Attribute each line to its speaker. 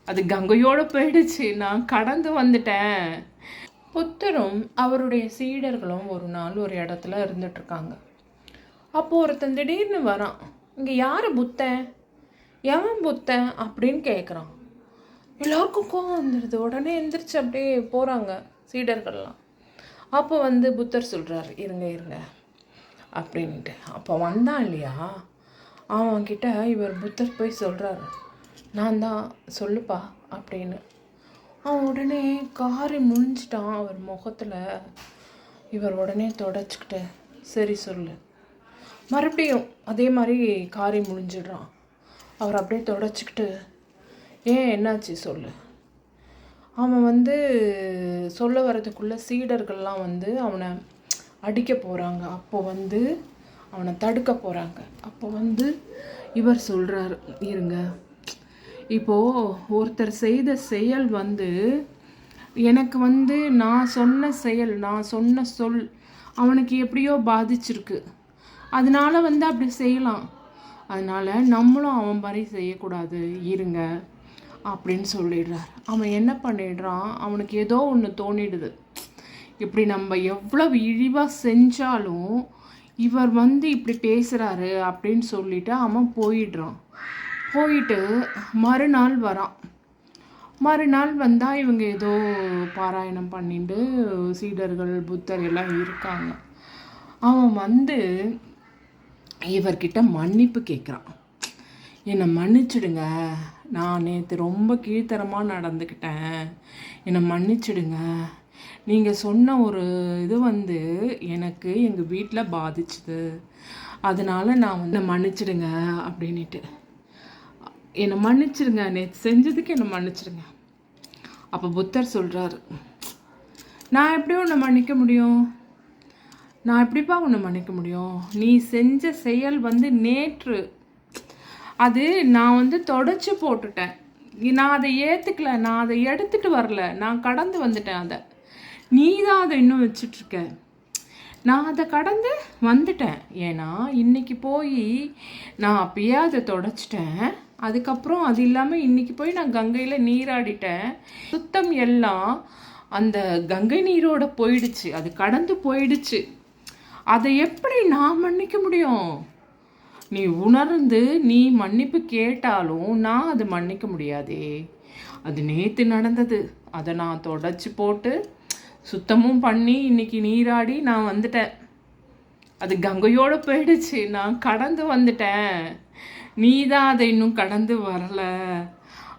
Speaker 1: அது கங்கையோடு போயிடுச்சு, நான் கடந்து வந்துட்டேன். புத்தரும் அவருடைய சீடர்களும் ஒரு நாள் ஒரு இடத்துல இருந்துட்டுருக்காங்க. அப்போது ஒருத்தன் திடீர்னு வரான். இங்கே யார் புத்தன், எவன் புத்தன் அப்படின்னு கேட்குறான். எல்லாருக்கும் கோவம் வந்துடுது. உடனே எந்திரிச்சு அப்படியே போகிறாங்க சீடர்கள்லாம். அப்போ புத்தர் சொல்கிறார், இருங்க இருங்க அப்படின்ட்டு. அப்போ வந்தான் இல்லையா, அவன்கிட்ட இவர் புத்தர் போய் சொல்கிறாரு, நான் தான், சொல்லுப்பா அப்படின்னு. அவன் உடனே காரி முழிஞ்சிட்டான் அவர் முகத்தில். இவர் உடனே தொடச்சிக்கிட்டு, சரி சொல்லு. மறுபடியும் அதே மாதிரி காரி முழிஞ்சிடுறான். அவர் அப்படியே தொடச்சிக்கிட்டு, ஏன் என்னாச்சு சொல்லு. அவன் சொல்ல வர்றதுக்குள்ளே சீடர்கள்லாம் அவனை அடிக்க போகிறாங்க. அப்போ அவனை தடுக்க போகிறாங்க. அப்போ இவர் சொல்கிறார், இருங்க, இப்போது ஒருத்தர் செய்த செயல் எனக்கு நான் சொன்ன செயல், நான் சொன்ன சொல் அவனுக்கு எப்படியோ பாதிச்சிருக்கு. அதனால அப்படி செய்யலாம். அதனால் நம்மளும் அவன் மாதிரி செய்யக்கூடாது, இருங்க அப்படின்னு சொல்லிடுறார். அவன் என்ன பண்ணிடுறான், அவனுக்கு ஏதோ ஒன்று தோணிடுது. இப்படி நம்ம எவ்வளவு இழிவாக செஞ்சாலும் இவர் இப்படி பேசுகிறாரு அப்படின்னு சொல்லிட்டு அவன் போயிடுறான். போயிட்டு மறுநாள் வரான். மறுநாள் வந்தால் இவங்க ஏதோ பாராயணம் பண்ணிட்டு சீடர்கள் புத்தர் எல்லாம் இருக்காங்க. அவன் இவர்கிட்ட மன்னிப்பு கேட்குறான். என்னை மன்னிச்சிடுங்க, நான் நேற்று ரொம்ப கீழ்த்தரமாக நடந்துக்கிட்டேன், என்னை மன்னிச்சிடுங்க. நீங்கள் சொன்ன ஒரு இது எனக்கு எங்கள் வீட்டில் பாதிச்சுது, அதனால் நான் மன்னிச்சிடுங்க அப்படின்ட்டு. என்னை மன்னிச்சிடுங்க, நேற்று செஞ்சதுக்கு என்னை மன்னிச்சிடுங்க. அப்போ புத்தர் சொல்கிறாரு, நான் எப்படி உன்னை மன்னிக்க முடியும், நான் எப்படிப்பா உன்னை மன்னிக்க முடியும், நீ செஞ்ச செயல் நேற்று, அது நான் தொடச்சி போட்டுட்டேன், நான் அதை ஏற்றுக்கல, நான் அதை எடுத்துகிட்டு வரல, நான் கடந்து வந்துட்டேன். அதை நீ தான் அதை இன்னும் வச்சிட்ருக்க. நான் அதை கடந்து வந்துட்டேன். ஏன்னா இன்றைக்கி போய் நான் அப்பயே அதை தொடச்சிட்டேன். அதுக்கப்புறம் அது இல்லாமல் இன்றைக்கி போய் நான் கங்கையில் நீராடிட்டேன். சுத்தம் எல்லாம் அந்த கங்கை நீரோட போயிடுச்சு, அது கடந்து போயிடுச்சு. அதை எப்படி நான் மன்னிக்க முடியும்? நீ உணர்ந்து நீ மன்னிப்பு கேட்டாலும் நான் அதை மன்னிக்க முடியாதே. அது நேற்று நடந்தது, அதை நான் தொடச்சி போட்டு சுத்தமும் பண்ணி இன்னைக்கு நீராடி நான் வந்துட்டேன். அது கங்கையோடு போயிடுச்சு, நான் கடந்து வந்துட்டேன். நீ தான் அதை இன்னும் கடந்து வரல